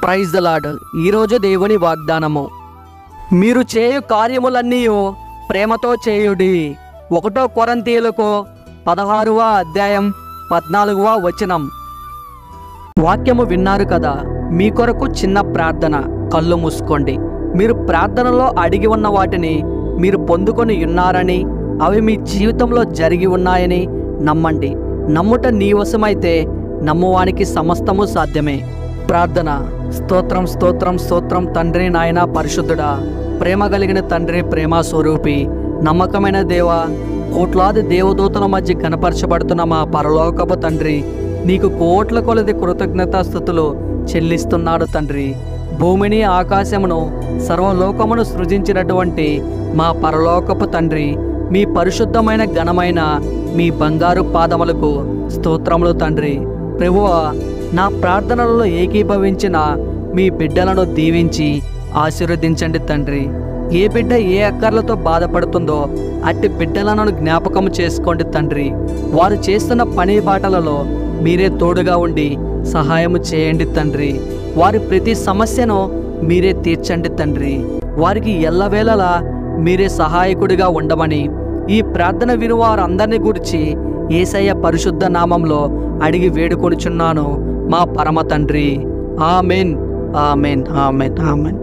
Praise the lord. ఈరోజు దేవుని వాగ్దానము. మీరు చేయు కార్యములన్నీ ప్రేమతో చేయుడి. 1 కొరింథీయులకు 16వ అధ్యాయం 14వ వచనం. వాక్యము విన్నారు కదా. మీ కొరకు చిన్న ప్రార్థన. కళ్ళు మూసుకోండి. మీరు ప్రార్థనలో అడిగి ఉన్న వాటిని మీరు పొందుకొని ఉన్నారని, అవి మీ జీవితంలో జరిగి ఉన్నాయని నమ్మండి. నమ్ముట నీ వశమైతే నమ్మువానికి సమస్తము సాధ్యమే. ప్రార్థన. స్తోత్రం స్తోత్రం స్తోత్రం తండ్రి, నాయన పరిశుద్ధుడా, ప్రేమ కలిగిన తండ్రి, ప్రేమ స్వరూపి, నమ్మకమైన దేవ, కోట్లాది దేవదూతల మధ్య కనపరచబడుతున్న మా పరలోకపు తండ్రి, నీకు కోట్ల కొలది కృతజ్ఞతాస్తుతులు చెల్లిస్తున్నాడు తండ్రి. భూమిని ఆకాశమును సర్వలోకమును సృజించినటువంటి మా పరలోకపు తండ్రి, మీ పరిశుద్ధమైన ఘనమైన మీ బంగారు పాదములకు స్తోత్రములు తండ్రి. ప్రభువా, నా ప్రార్థనలలో ఏకీభవించిన మీ బిడ్డలను దీవించి ఆశీర్వదించండి తండ్రి. ఏ బిడ్డ ఏ అక్కర్లతో బాధపడుతుందో అట్టి బిడ్డలను జ్ఞాపకం చేసుకోండి తండ్రి. వారు చేస్తున్న పని బాటలలో మీరే తోడుగా ఉండి సహాయము చేయండి తండ్రి. వారి ప్రతి సమస్యను మీరే తీర్చండి తండ్రి. వారికి ఎల్లవేళలా మీరే సహాయకుడిగా ఉండమని ఈ ప్రార్థన విను వారందరినీ గురించి యేసయ్య పరిశుద్ధ నామంలో అడిగి వేడుకొనుచున్నాను మా పరమ తండ్రి. Amen, amen, amen, amen.